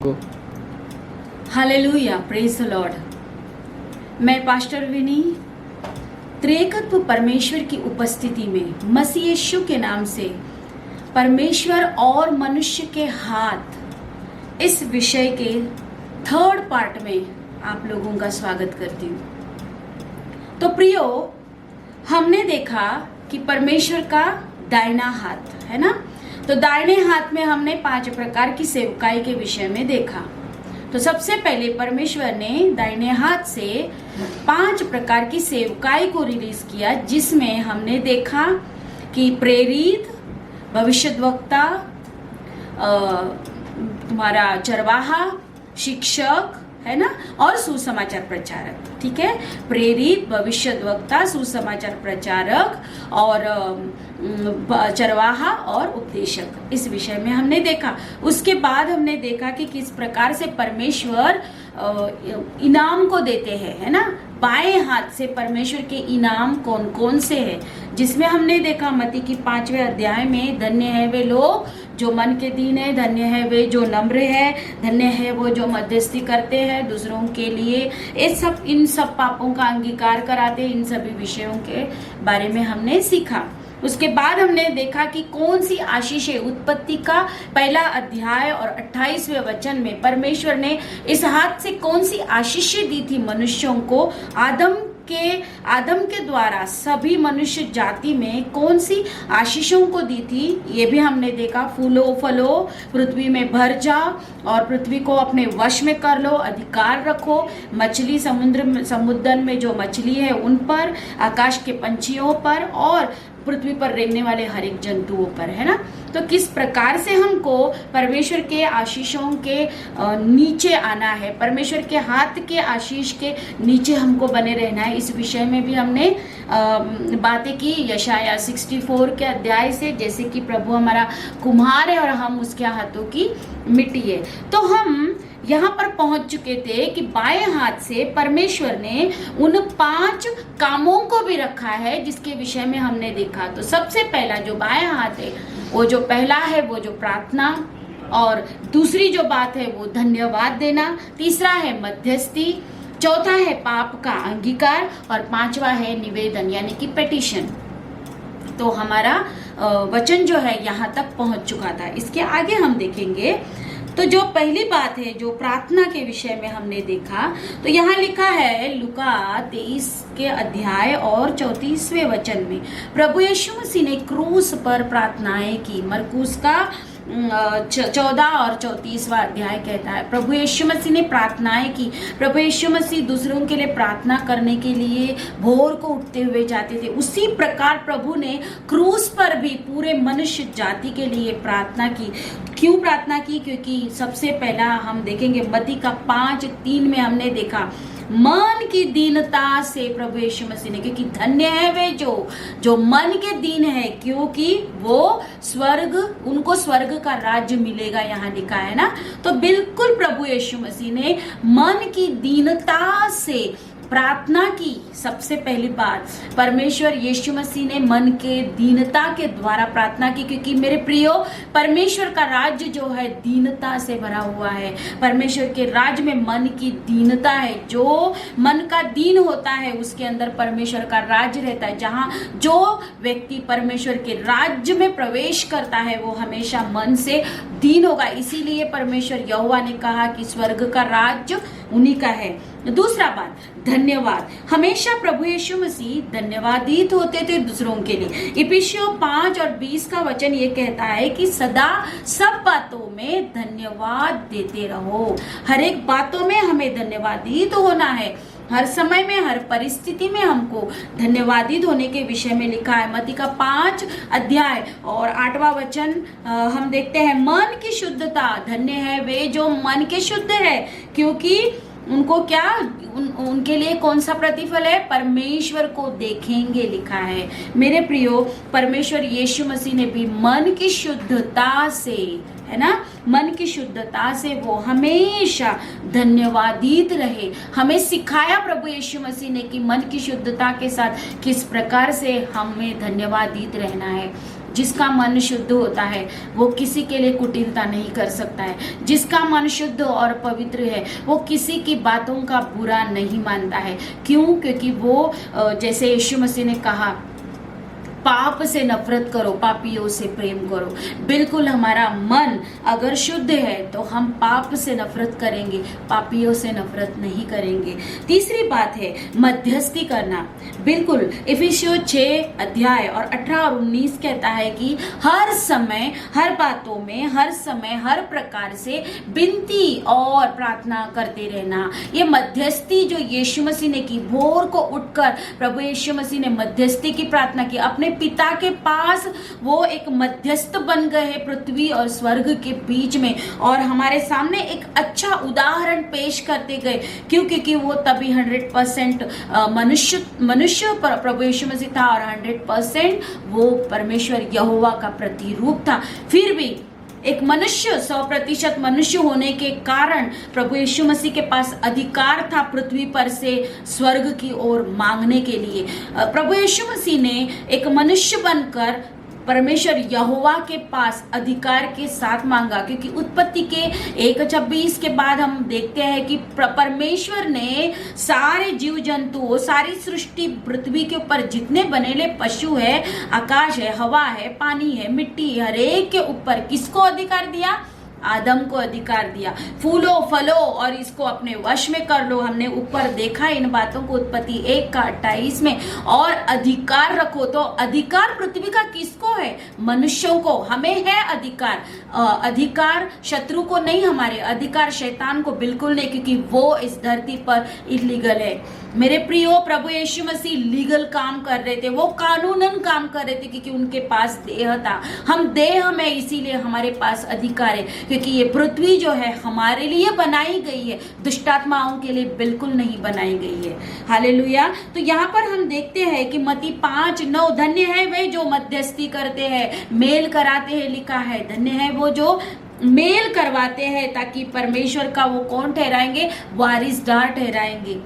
Go. Hallelujah, praise the Lord. मैं pastor विनी त्रिएकत्व परमेश्वर की उपस्थिति में मसीह यीशु के नाम से परमेश्वर और मनुष्य के हाथ इस विषय के थर्ड पार्ट में आप लोगों का स्वागत करती हूँ। तो प्रियो, हमने देखा कि परमेश्वर का दाहिना हाथ है ना। तो दाहिने हाथ में हमने 5 प्रकार की सेवकाई के विषय में देखा। तो सबसे पहले परमेश्वर ने दाहिने हाथ से 5 प्रकार की सेवकाई को रिलीज किया, जिसमें हमने देखा कि प्रेरित, भविष्यद्वक्ता, तुम्हारा चरवाहा, शिक्षक है ना, और सुसमाचार प्रचारक। ठीक है, प्रेरित, भविष्यद्वक्ता, सुसमाचार प्रचारक और चरवाहा और उपदेशक, इस विषय में हमने देखा। उसके बाद हमने देखा कि किस प्रकार से परमेश्वर इनाम को देते हैं, है ना। बाएं हाथ से परमेश्वर के इनाम कौन कौन से हैं, जिसमें हमने देखा मत्ती की 5वें अध्याय में, धन्य है वे लोग जो मन के दीन है, धन्य है वे जो नम्र है, धन्य है वो जो मध्यस्थी करते हैं दूसरों के लिए, इन सब पापों का अंगीकार कराते हैं। इन सभी विषयों के बारे में हमने सीखा। उसके बाद हमने देखा कि कौन सी आशीषें, उत्पत्ति का 1 अध्याय और 28वें वचन में परमेश्वर ने इस हाथ से कौन सी आशीषें दी थी मनुष्यों को। आदम के द्वारा सभी मनुष्य जाति में कौन सी आशीषों को दी थी, ये भी हमने देखा। फूलो फलो, पृथ्वी में भर जाओ और पृथ्वी को अपने वश में कर लो, अधिकार रखो, मछली समुद्र में जो मछली है उन पर, आकाश के पंछियों पर और पृथ्वी पर रहने वाले हर एक जंतुओं पर, है ना। तो किस प्रकार से हमको परमेश्वर के आशीषों के नीचे आना है, परमेश्वर के हाथ के आशीष के नीचे हमको बने रहना है, इस विषय में भी हमने बातें की। यशाया 64 के अध्याय से, जैसे कि प्रभु हमारा कुम्हार है और हम उसके हाथों की मिट्टी है। तो हम यहाँ पर पहुंच चुके थे कि बाएं हाथ से परमेश्वर ने उन 5 कामों को भी रखा है, जिसके विषय में हमने देखा। तो सबसे पहला जो बाएं हाथ है, वो जो पहला है वो जो प्रार्थना, और दूसरी जो बात है वो धन्यवाद देना, तीसरा है मध्यस्थी, चौथा है पाप का अंगीकार और 5वां है निवेदन यानी कि पेटिशन। तो हमारा वचन जो है यहाँ तक पहुंच चुका था। इसके आगे हम देखेंगे। तो जो पहली बात है, जो प्रार्थना के विषय में हमने देखा, तो यहाँ लिखा है लूका 23 के अध्याय और 34वें वचन में, प्रभु यीशु मसीह ने क्रूस पर प्रार्थनाएं की। मरकुस का 14 और 34वां अध्याय कहता है प्रभु यीशु मसीह ने प्रार्थनाएं की। प्रभु यीशु मसीह दूसरों के लिए प्रार्थना करने के लिए भोर को उठते हुए जाते थे। उसी प्रकार प्रभु ने क्रूस पर भी पूरे मनुष्य जाति के लिए प्रार्थना की। क्यों प्रार्थना की? क्योंकि सबसे पहला हम देखेंगे मत्ती का 5:3 में हमने देखा, मन की दीनता से प्रभु यीशु मसीह ने, क्योंकि धन्य है वे जो मन के दीन है, क्योंकि वो उनको स्वर्ग का राज्य मिलेगा, यहाँ लिखा है ना। तो बिल्कुल प्रभु यीशु मसीह ने मन की दीनता से प्रार्थना की। सबसे पहली बात, परमेश्वर यीशु मसीह ने मन के दीनता के द्वारा प्रार्थना की, क्योंकि मेरे प्रियो, परमेश्वर का राज्य जो है दीनता से भरा हुआ है। परमेश्वर के राज्य में मन की दीनता है। जो मन का दीन होता है उसके अंदर परमेश्वर का राज्य रहता है। जहाँ जो व्यक्ति परमेश्वर के राज्य में प्रवेश करता है वो हमेशा मन से दीन होगा। इसीलिए परमेश्वर यहोवा ने कहा कि स्वर्ग का राज्य उन्हीं का है। दूसरा बात, धन्यवाद। हमेशा प्रभु यीशु मसीह धन्यवादित होते थे दूसरों के लिए। इफिसियों 5 और 20 का वचन ये कहता है कि सदा सब बातों में धन्यवाद देते रहो। हर एक बातों में हमें धन्यवादित होना है। हर समय में, हर परिस्थिति में हमको धन्यवादित होने के विषय में लिखा है। मत्ती का 5 अध्याय और 8वां वचन हम देखते हैं, मन की शुद्धता, धन्य है वे जो मन के शुद्ध है, क्योंकि उनको क्या, उनके लिए कौन सा प्रतिफल है? परमेश्वर को देखेंगे, लिखा है। मेरे प्रियो, परमेश्वर यीशु मसीह ने भी मन की शुद्धता से, है ना, मन की शुद्धता से वो हमेशा धन्यवादित रहे। हमें सिखाया प्रभु यीशु मसीह ने कि मन की शुद्धता के साथ किस प्रकार से हमें धन्यवादित रहना है। जिसका मन शुद्ध होता है वो किसी के लिए कुटिलता नहीं कर सकता है। जिसका मन शुद्ध और पवित्र है वो किसी की बातों का बुरा नहीं मानता है। क्यों? क्योंकि वो जैसे यीशु मसीह ने कहा, पाप से नफरत करो, पापियों से प्रेम करो। बिल्कुल हमारा मन अगर शुद्ध है तो हम पाप से नफरत करेंगे, पापियों से नफरत नहीं करेंगे। तीसरी बात है मध्यस्थी करना। बिल्कुल इफिसियों 6 अध्याय और 18 और 19 कहता है कि हर समय, हर बातों में, हर समय, हर प्रकार से विनती और प्रार्थना करते रहना। ये मध्यस्थी जो यीशु मसीह ने की, भोर को उठकर प्रभु यीशु मसीह ने मध्यस्थी की प्रार्थना की। अपने पिता के पास वो एक मध्यस्थ बन गए हैं पृथ्वी और स्वर्ग के बीच में, और हमारे सामने एक अच्छा उदाहरण पेश करते गए। क्यों? क्योंकि वो तभी 100% मनुष्य प्रभु यीशु मसीह था और 100% वो परमेश्वर यहोवा का प्रतिरूप था। फिर भी एक मनुष्य, 100% मनुष्य होने के कारण प्रभु यीशु मसीह के पास अधिकार था पृथ्वी पर से स्वर्ग की ओर मांगने के लिए। प्रभु यीशु मसीह ने एक मनुष्य बनकर परमेश्वर यहोवा के पास अधिकार के साथ मांगा, क्योंकि उत्पत्ति के 1:26 के बाद हम देखते हैं कि परमेश्वर ने सारे जीव जंतु, सारी सृष्टि, पृथ्वी के ऊपर जितने बनेले पशु है, आकाश है, हवा है, पानी है, मिट्टी, हर एक के ऊपर किसको अधिकार दिया? आदम को अधिकार दिया। फूलो फलो और इसको अपने वश में कर लो। हमने ऊपर देखा इन बातों को उत्पत्ति 1:28 में। और अधिकार रखो, तो अधिकार पृथ्वी का किसको है? मनुष्यों को। हमें है अधिकार। अधिकार शत्रु को नहीं, हमारे अधिकार शैतान को बिल्कुल नहीं, क्योंकि वो इस धरती पर इलीगल है। मेरे प्रियो, प्रभु यीशु मसीह लीगल काम कर रहे थे, वो कानूनन काम कर रहे थे, क्योंकि उनके पास देह था। हम देह में, इसीलिए हमारे पास अधिकार है, क्योंकि ये पृथ्वी जो है हमारे लिए बनाई गई है, दुष्टात्माओं के लिए बिल्कुल नहीं बनाई गई है। हालेलुया। तो यहाँ पर हम देखते हैं कि मत्ती 5:9, धन्य है वे जो मध्यस्थी करते हैं, मेल कराते हैं, लिखा है। धन्य है वो जो मेल करवाते हैं, ताकि परमेश्वर का वो कौन ठहराएंगे? वारिसदार ठहराएंगे।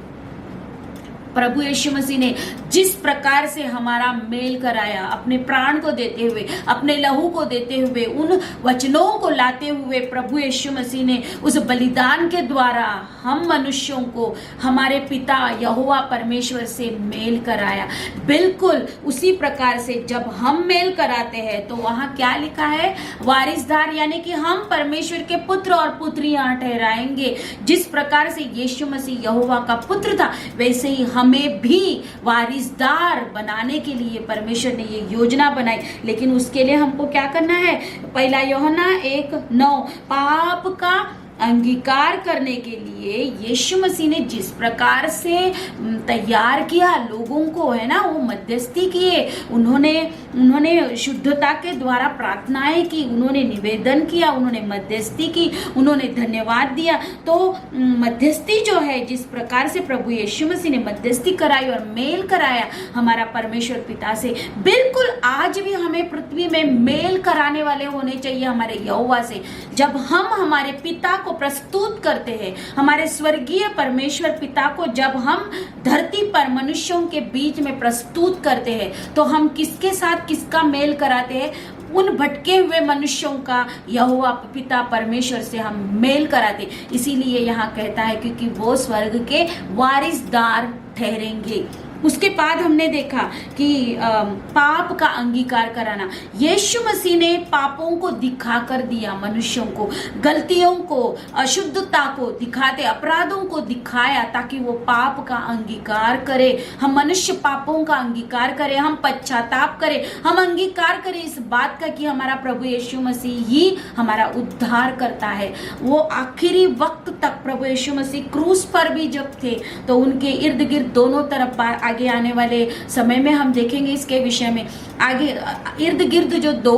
प्रभु यीशु मसीह ने जिस प्रकार से हमारा मेल कराया, अपने प्राण को देते हुए, अपने लहू को देते हुए, उन वचनों को लाते हुए, प्रभु यीशु मसीह ने उस बलिदान के द्वारा हम मनुष्यों को हमारे पिता यहोवा परमेश्वर से मेल कराया। बिल्कुल उसी प्रकार से जब हम मेल कराते हैं तो वहां क्या लिखा है? वारिसदार, यानी कि हम परमेश्वर के पुत्र और पुत्रियां ठहराएंगे। जिस प्रकार से यीशु मसीह यहोवा का पुत्र था, वैसे ही हमें भी वारिसदार बनाने के लिए परमेश्वर ने ये योजना बनाई। लेकिन उसके लिए हमको क्या करना है? 1 यूहन्ना 1:9, पाप का अंगीकार करने के लिए यीशु मसीह ने जिस प्रकार से तैयार किया लोगों को, है ना, वो मध्यस्थी किए, उन्होंने शुद्धता के द्वारा प्रार्थनाएं की, उन्होंने निवेदन किया, उन्होंने मध्यस्थी की, उन्होंने धन्यवाद दिया। तो मध्यस्थी जो है, जिस प्रकार से प्रभु यीशु मसीह ने मध्यस्थी कराई और मेल कराया हमारा परमेश्वर पिता से, बिल्कुल आज भी हमें पृथ्वी में मेल कराने वाले होने चाहिए हमारे यहोवा से। जब हम हमारे पिता को प्रस्तुत करते हैं, हमारे स्वर्गीय परमेश्वर पिता को जब हम धरती पर मनुष्यों के बीच में प्रस्तुत करते हैं, तो हम किसके साथ किसका मेल कराते हैं? उन भटके हुए मनुष्यों का यहोवा पिता परमेश्वर से हम मेल कराते। इसीलिए यहाँ कहता है क्योंकि वो स्वर्ग के वारिसदार ठहरेंगे। उसके बाद हमने देखा कि पाप का अंगीकार कराना। यीशु मसीह ने पापों को दिखा कर दिया, मनुष्यों को गलतियों को, अशुद्धता को दिखाते, अपराधों को दिखाया, ताकि वो पाप का अंगीकार करे। हम मनुष्य पापों का अंगीकार करें, हम पश्चाताप करें, हम अंगीकार करें इस बात का कि हमारा प्रभु यीशु मसीह ही हमारा उद्धार करता है। वो आखिरी वक्त तक प्रभु यीशु मसीह क्रूस पर भी जब थे, तो उनके इर्द गिर्द दोनों तरफ आगे आने वाले समय में हम देखेंगे इसके विषय में। आगे इर्द गिर्द जो दो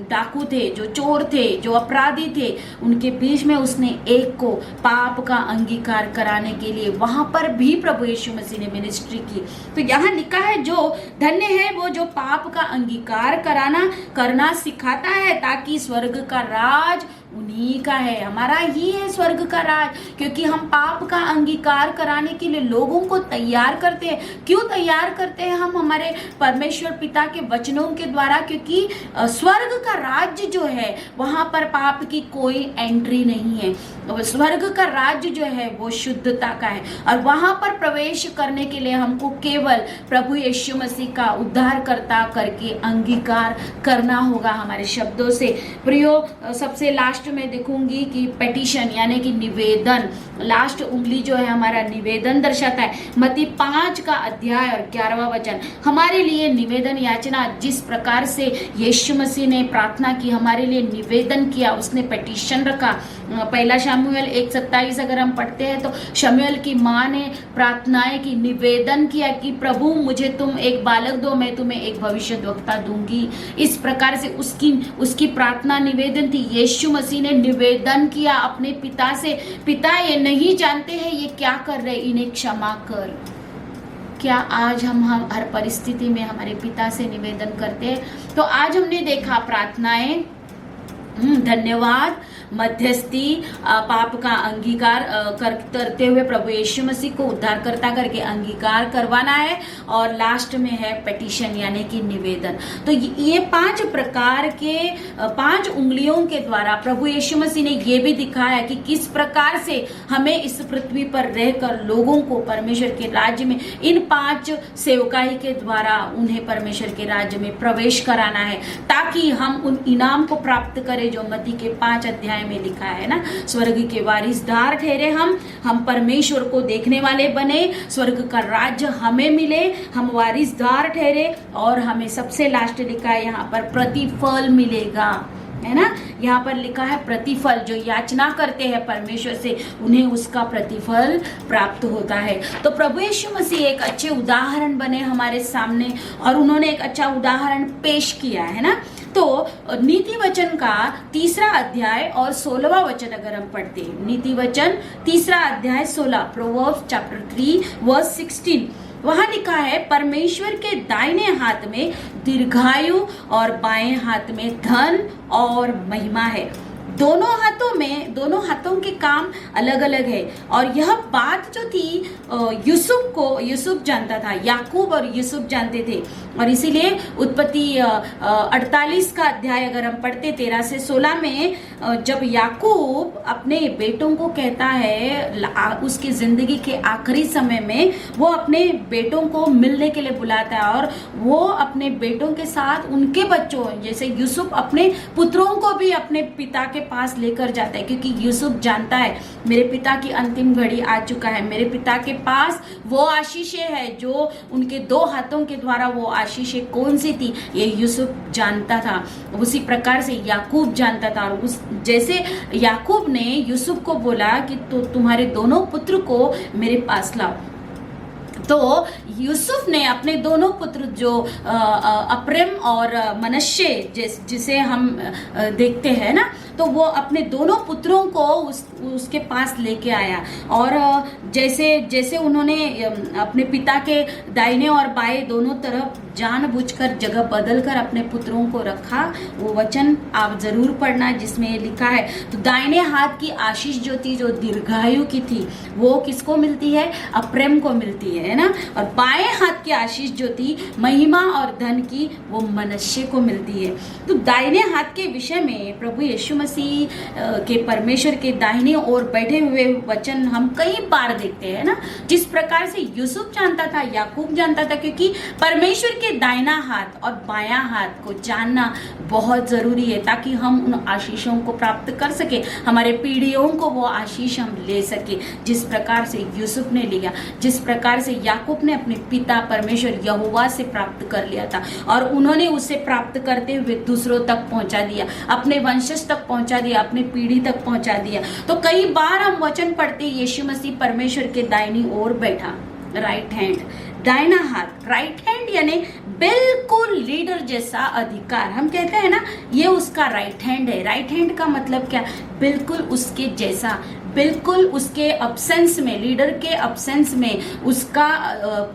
डाकू थे, जो चोर थे, जो अपराधी थे, उनके बीच में उसने एक को पाप का अंगीकार कराने के लिए वहां पर भी प्रभु यीशु मसीह ने मिनिस्ट्री की। तो यहाँ लिखा है, जो धन्य है वो जो पाप का अंगीकार करना सिखाता है, ताकि स्वर्ग का राज उन्हीं का है, हमारा ही है स्वर्ग का राज। क्योंकि हम पाप का अंगीकार कराने के लिए लोगों को तैयार करते हैं। क्यों तैयार करते हैं हम? हमारे परमेश्वर पिता के वचनों के द्वारा। क्योंकि स्वर्ग का राज्य जो है वहां पर पाप की कोई एंट्री नहीं है। स्वर्ग का राज्य जो है वो शुद्धता का है, और वहां पर प्रवेश करने के लिए हमको केवल प्रभु यीशु मसीह का उद्धारकर्ता करके अंगीकार करना होगा हमारे शब्दों से। प्रियो, सबसे लास्ट में देखूंगी कि पेटिशन यानी कि निवेदन, लास्ट उंगली जो है हमारा निवेदन दर्शाता है। मत्ती 5 का अध्याय और 11वां वचन हमारे लिए निवेदन याचना, जिस प्रकार से यीशु मसीह ने प्रार्थना की, हमारे लिए निवेदन किया, उसने पेटिशन रखा। पहला शमूएल 1:27 अगर हम पढ़ते हैं तो शमूएल की माँ ने प्रार्थनाएं की, निवेदन किया कि प्रभु मुझे तुम एक बालक दो, मैं तुम्हें एक भविष्यद्वक्ता दूंगी। इस प्रकार से उसकी प्रार्थना निवेदन थी। यीशु मसीह ने निवेदन किया अपने पिता से, पिता ये नहीं जानते हैं ये क्या कर रहे, इन्हें क्षमा कर। क्या आज हम हर परिस्थिति में हमारे पिता से निवेदन करते हैं? तो आज हमने देखा प्रार्थनाएं, धन्यवाद, मध्यस्थी, पाप का अंगीकार करते हुए प्रभु यीशु मसीह को उद्धारकर्ता करके अंगीकार करवाना है, और लास्ट में है पेटिशन यानी कि निवेदन। तो ये 5 प्रकार के 5 उंगलियों के द्वारा प्रभु यीशु मसीह ने ये भी दिखाया कि किस प्रकार से हमें इस पृथ्वी पर रहकर लोगों को परमेश्वर के राज्य में इन 5 सेवकाई के द्वारा उन्हें परमेश्वर के राज्य में प्रवेश कराना है, ताकि हम उन इनाम को प्राप्त करें जो मत्ती के 5 अध्याय में लिखा है ना। स्वर्ग के वारिसदार ठहरे हम परमेश्वर को देखने वाले बने, स्वर्ग का राज्य हमें मिले, हम वारिसदार ठहरे, और हमें सबसे लास्ट लिखा है यहाँ पर प्रतिफल मिलेगा, है ना। यहाँ पर लिखा है प्रतिफल, जो याचना करते हैं परमेश्वर से उन्हें उसका प्रतिफल प्राप्त होता है। तो प्रभु यीशु मसीह एक अच्छे उदाहरण बने हमारे सामने, और उन्होंने एक अच्छा उदाहरण पेश किया है ना। तो नीति वचन का 3 अध्याय और 16वां वचन अगर हम पढ़ते हैं, नीति वचन 3 अध्याय 16, प्रोवर्ब्स चैप्टर 3 वर्स 16, वहां लिखा है परमेश्वर के दाहिने हाथ में दीर्घायु और बाएं हाथ में धन और महिमा है। दोनों हाथों के काम अलग अलग है। और यह बात जो थी यूसुफ जानता था, याकूब और यूसुफ जानते थे, और इसीलिए उत्पत्ति 48 का अध्याय अगर हम पढ़ते 13 से 16 में, जब याकूब अपने बेटों को कहता है, उसकी जिंदगी के आखिरी समय में वो अपने बेटों को मिलने के लिए बुलाता है, और वो अपने बेटों के साथ उनके बच्चों जैसे यूसुफ अपने पुत्रों को भी अपने पिता के पास लेकर जाता है, क्योंकि यूसुफ जानता है मेरे पिता की अंतिम घड़ी आ चुका है, मेरे पिता के पास वो आशीषें है जो उनके 2 हाथों के द्वारा वो आशीषें कौन सी थी, ये यूसुफ जानता था। उसी प्रकार से याकूब जानता था, और उस जैसे याकूब ने यूसुफ को बोला कि तो तुम्हारे दोनों पुत्र को मेरे पास लाओ, तो यूसुफ ने अपने दोनों पुत्र जो अप्रैम और मनश्शे जिसे हम देखते हैं ना, तो वो अपने दोनों पुत्रों को उसके पास लेके आया, और जैसे उन्होंने अपने पिता के दाहिने और बाएं दोनों तरफ जानबूझकर जगह बदलकर अपने पुत्रों को रखा, वो वचन आप जरूर पढ़ना जिसमें लिखा है। तो दाहिने हाथ की आशीष जो थी, जो दीर्घायु की थी, वो किसको मिलती है? अप्रैम को मिलती है ना। और बाएं हाथ की आशीष जो थी महिमा और धन की, वो मनश्शे को मिलती है। तो दाहिने हाथ के विषय में प्रभु यीशु मसीह के परमेश्वर के दाहिने ओर बैठे हुए वचन हम कई बार देखते हैं ना। जिस प्रकार से यूसुफ जानता था, याकूब जानता था, क्योंकि परमेश्वर के दाहिना हाथ और बायां हाथ को जानना बहुत जरूरी है, ताकि हम उन आशीषों को प्राप्त कर सके, हमारे पीढ़ियों को वो आशीष हम ले सके, जिस प्रकार से यूसुफ ने लिया, जिस प्रकार से याकूब ने अपने पिता परमेश्वर यहोवा से प्राप्त कर लिया था, और उन्होंने उसे प्राप्त करते हुए दूसरों तक पहुंचा दिया, अपने वंशज तक पहुंचा दिया, अपने पीढ़ी तक पहुंचा दिया। तो कई बार हम वचन पढ़ते, यीशु मसीह परमेश्वर के दाहिनी ओर बैठा, राइट हैंड, दाहिना हाथ, राइट हैंड यानी बिल्कुल लीडर जैसा अधिकार, हम कहते हैं ना, ये उसका राइट हैंड है। राइट हैंड का मतलब क्या? बिल्कुल उसके जैसा, बिल्कुल उसके अब्सेंस में, लीडर के अब्सेंस में उसका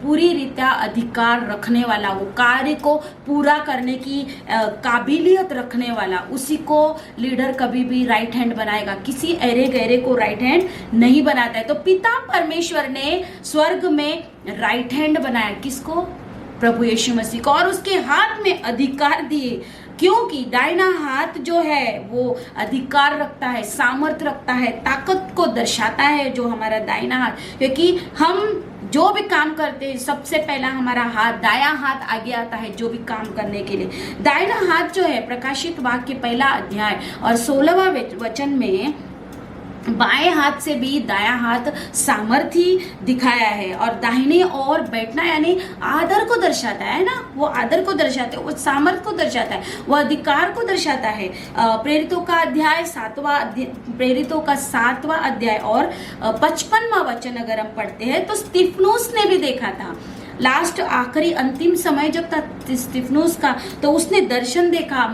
पूरी रीत्या अधिकार रखने वाला, वो कार्य को पूरा करने की काबिलियत रखने वाला, उसी को लीडर कभी भी राइट हैंड बनाएगा। किसी अरे गहरे को राइट हैंड नहीं बनाता है। तो पिता परमेश्वर ने स्वर्ग में राइट हैंड बनाया, किसको? प्रभु यीशु मसीह को, और उसके हाथ में अधिकार दिए, क्योंकि दाहिना हाथ जो है वो अधिकार रखता है, सामर्थ रखता है, ताकत को दर्शाता है जो हमारा दाहिना हाथ। क्योंकि हम जो भी काम करते हैं सबसे पहला हमारा हाथ, दायां हाथ आगे आता है जो भी काम करने के लिए। दाहिना हाथ जो है, प्रकाशित वाक्य 1 अध्याय और 16वां वचन में बाएं हाथ से भी दायां हाथ सामर्थी दिखाया है, और दाहिने ओर बैठना यानी आदर को दर्शाता है ना, वो आदर को दर्शाता है, वो सामर्थ को दर्शाता है, वो अधिकार को दर्शाता है। प्रेरितों का 7वां अध्याय और 55वां वचन अगर हम पढ़ते हैं तो स्तिफनुस ने भी देखा था। लास्ट आखिरी अंतिम समय जब था स्तिफनुस का, तो उसने दर्शन देखा,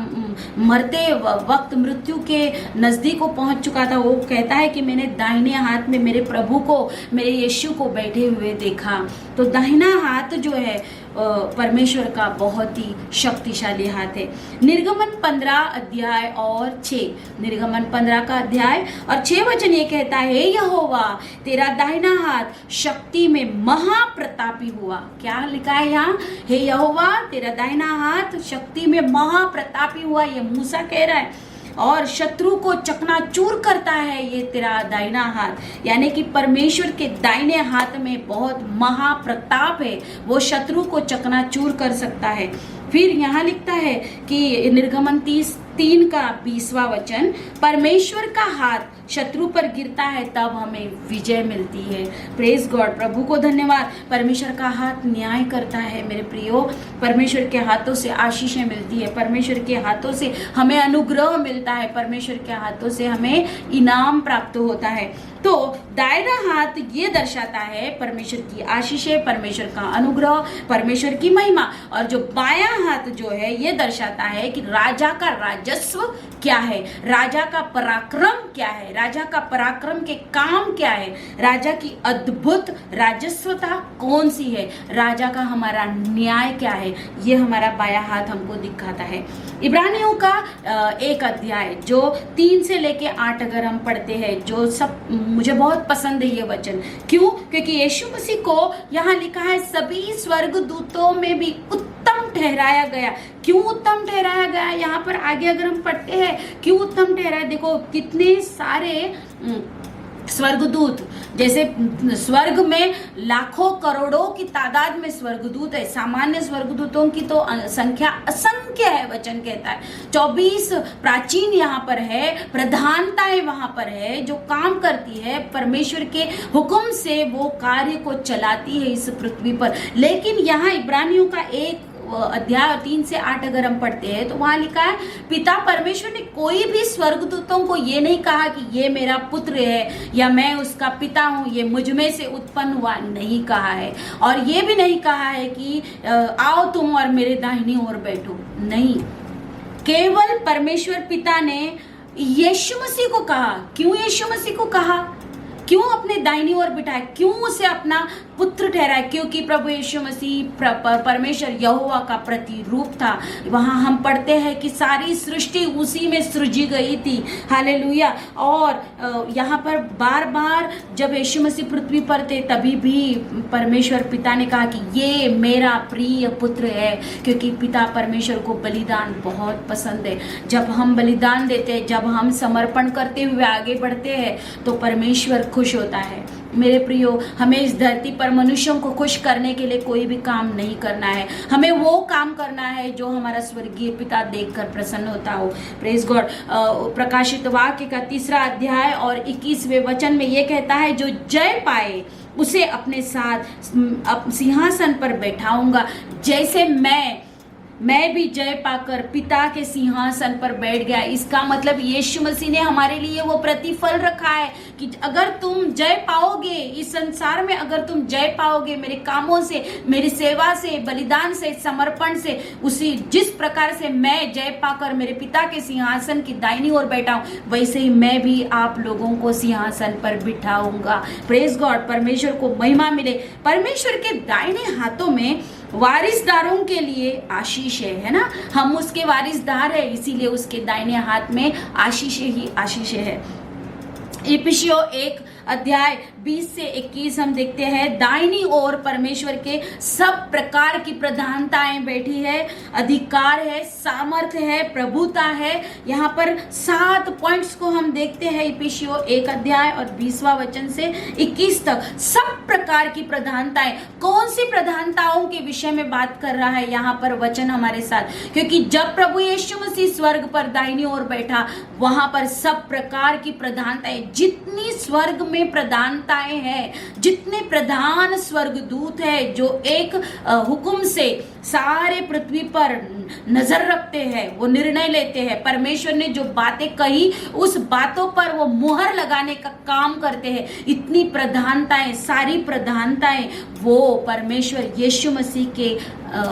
मरते वक्त मृत्यु के नजदीक को पहुंच चुका था। वो कहता है कि मैंने दाहिने हाथ में मेरे प्रभु को, मेरे यीशु को बैठे हुए देखा। तो दाहिना हाथ जो है परमेश्वर का बहुत ही शक्तिशाली हाथ है। निर्गमन 15 अध्याय और 6, निर्गमन 15 का अध्याय और 6 वचन ये कहता है, यहोवा तेरा दाहिना हाथ शक्ति में महाप्रतापी हुआ। क्या लिखा है यहाँ? हे यहोवा तेरा दाहिना हाथ शक्ति में महाप्रतापी हुआ, ये मूसा कह रहा है, और शत्रु को चकनाचूर करता है ये तेरा दाहिना हाथ। यानी कि परमेश्वर के दाहिने हाथ में बहुत महाप्रताप है, वो शत्रु को चकनाचूर कर सकता है। फिर यहाँ लिखता है कि निर्गमन 3 का 20वां वचन, परमेश्वर का हाथ शत्रु पर गिरता है तब हमें विजय मिलती है। प्रेज गॉड, प्रभु को धन्यवाद। परमेश्वर का हाथ न्याय करता है मेरे प्रियो, परमेश्वर के हाथों से आशीषें मिलती है, परमेश्वर के हाथों से हमें अनुग्रह मिलता है, परमेश्वर के हाथों से हमें इनाम प्राप्त होता है। तो दाहिना हाथ ये दर्शाता है परमेश्वर की आशीषें, परमेश्वर का अनुग्रह, परमेश्वर की महिमा, और जो बायां हाथ जो है ये दर्शाता है कि राजा का राजस्व क्या है, राजा का पराक्रम क्या है, राजा का पराक्रम के काम क्या है, राजा की अद्भुत राजस्वता कौन सी है, राजा का हमारा न्याय क्या है, ये हमारा बायां हाथ हमको दिखाता है। इब्रानियों का 1 अध्याय जो 3 से लेके 8 अगर हम पढ़ते हैं, जो सब मुझे बहुत पसंद है ये वचन। क्यों? क्योंकि यीशु मसीह को यहाँ लिखा है सभी स्वर्ग दूतों में भी उत्तम ठहराया गया। क्यों उत्तम ठहराया गया? यहाँ पर आगे अगर हम पढ़ते हैं क्यों उत्तम ठहराया, देखो कितने सारे स्वर्गदूत, जैसे स्वर्ग में लाखों करोड़ों की तादाद में स्वर्गदूत है, सामान्य स्वर्गदूतों की तो संख्या असंख्य है, वचन कहता है। 24 प्राचीन यहाँ पर है, प्रधानताएं वहां पर है जो काम करती है, परमेश्वर के हुक्म से वो कार्य को चलाती है इस पृथ्वी पर। लेकिन यहाँ इब्रानियों का 1 अध्याय 3 से 8 अगर हम पढ़ते हैं तो वहां लिखा है पिता परमेश्वर ने कोई भी स्वर्गदूतों को ये नहीं कहा कि ये मेरा पुत्र है या मैं उसका पिता हूं, ये मुझ में से उत्पन्न हुआ, नहीं कहा है। और ये भी नहीं कहा है कि आओ तुम और मेरे दाहिनी ओर बैठो, नहीं, केवल परमेश्वर पिता ने यीशु मसीह को कहा। क्यों यीशु मसीह को कहा? क्यों अपने दाहिनी ओर बिठाया? क्यों उसे अपना पुत्र ठहराया? क्योंकि प्रभु यीशु मसीह परमेश्वर यहोवा का प्रतिरूप था। वहां हम पढ़ते हैं कि सारी सृष्टि उसी में सृजी गई थी, हालेलुया। और यहाँ पर बार बार जब यीशु मसीह पृथ्वी पर थे तभी भी परमेश्वर पिता ने कहा कि ये मेरा प्रिय पुत्र है, क्योंकि पिता परमेश्वर को बलिदान बहुत पसंद है। जब हम बलिदान देते हैं, जब हम समर्पण करते हुए आगे बढ़ते हैं तो परमेश्वर खुश होता है। मेरे प्रियो, हमें इस धरती पर मनुष्यों को खुश करने के लिए कोई भी काम नहीं करना है, हमें वो काम करना है जो हमारा स्वर्गीय पिता देखकर प्रसन्न होता हो। Praise God. प्रकाशित वाक्य का 3 अध्याय और 21वें वचन में ये कहता है, जो जय पाए उसे अपने साथ सिंहासन पर बैठाऊंगा, जैसे मैं मैं भी जय पाकर पिता के सिंहासन पर बैठ गया। इसका मतलब यीशु मसीह ने हमारे लिए वो प्रतिफल रखा है कि अगर तुम जय पाओगे इस संसार में, अगर तुम जय पाओगे मेरे कामों से, मेरी सेवा से, बलिदान से, समर्पण से, उसी जिस प्रकार से मैं जय पाकर मेरे पिता के सिंहासन की दाहिनी ओर बैठा हूं, वैसे ही मैं भी आप लोगों को सिंहासन पर बिठाऊंगा। प्रेज गॉड, परमेश्वर को महिमा मिले। परमेश्वर के दाहिने हाथों में वारिसदारों के लिए आशीष है ना, हम उसके वारिसदार है, इसीलिए उसके दाहिने हाथ में आशीष ही आशीष है। इफिसियों 1 अध्याय 20 से 21 हम देखते हैं, दाहिनी ओर परमेश्वर के सब प्रकार की प्रधानताएं बैठी है, अधिकार है, सामर्थ्य है, प्रभुता है। यहाँ पर 7 पॉइंट्स को हम देखते हैं इफिसियों 1 अध्याय और 20वां वचन से 21 तक। सब प्रकार की प्रधानताएं, कौन सी प्रधानताओं के विषय में बात कर रहा है यहाँ पर वचन हमारे साथ, क्योंकि जब प्रभु यीशु मसीह स्वर्ग पर दाहिनी ओर बैठा, वहां पर सब प्रकार की प्रधानताएं, जितनी स्वर्ग में प्रधानताएं हैं, जितने प्रधान स्वर्गदूत है जो एक हुक्म से सारे पृथ्वी पर नजर रखते हैं, वो निर्णय लेते हैं, परमेश्वर ने जो बातें कही उस बातों पर वो मुहर लगाने का काम करते हैं। इतनी प्रधानताएं, सारी प्रधानताएं वो परमेश्वर यीशु मसीह के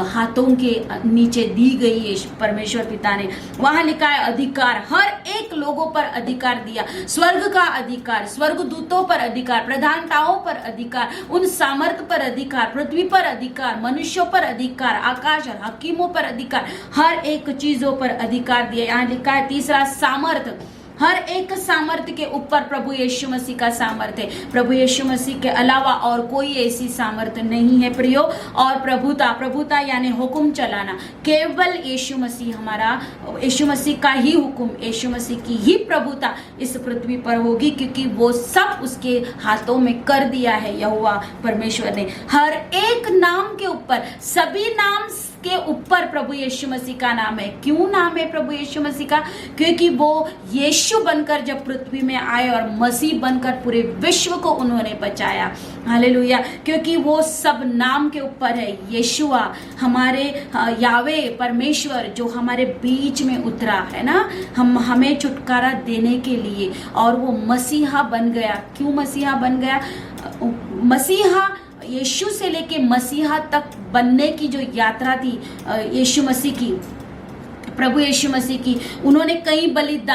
हाथों के नीचे दी गई है परमेश्वर पिता ने। वहां लिखा है अधिकार, हर एक लोगों पर अधिकार दिया, स्वर्ग का अधिकार, स्वर्गदूतों पर अधिकार, प्रधानताओं पर अधिकार, उन सामर्थ पर अधिकार, पृथ्वी पर अधिकार, मनुष्यों पर अधिकार, आकाश और हकीमों पर अधिकार, हर एक चीजों पर अधिकार दिया। यहाँ लिखा है तीसरा सामर्थ, हर एक सामर्थ्य के ऊपर प्रभु यीशु मसीह का सामर्थ्य है। प्रभु यीशु मसीह के अलावा और कोई ऐसी सामर्थ्य नहीं है प्रियो। और प्रभुता यानी हुक्म चलाना, केवल यीशु मसीह, हमारा यीशु मसीह का ही हुक्म, यीशु मसीह की ही प्रभुता इस पृथ्वी पर होगी, क्योंकि वो सब उसके हाथों में कर दिया है यहोवा परमेश्वर ने। हर एक नाम के ऊपर, सभी नाम के ऊपर प्रभु यीशु मसीह का नाम है। क्यों नाम है प्रभु यीशु मसीह का? क्योंकि वो यीशु बनकर जब पृथ्वी में आए और मसीह बनकर पूरे विश्व को उन्होंने बचाया। हालेलुया। क्योंकि वो सब नाम के ऊपर है। यीशुआ, हमारे यावे परमेश्वर जो हमारे बीच में उतरा है ना, हमें छुटकारा देने के लिए, और वो मसीहा बन गया। क्यों मसीहा बन गया? मसीहा यीशु से लेके मसीहा तक बनने की जो यात्रा थी यीशु मसीह की, प्रभु यीशु मसीह की, उन्होंने कई बलिदान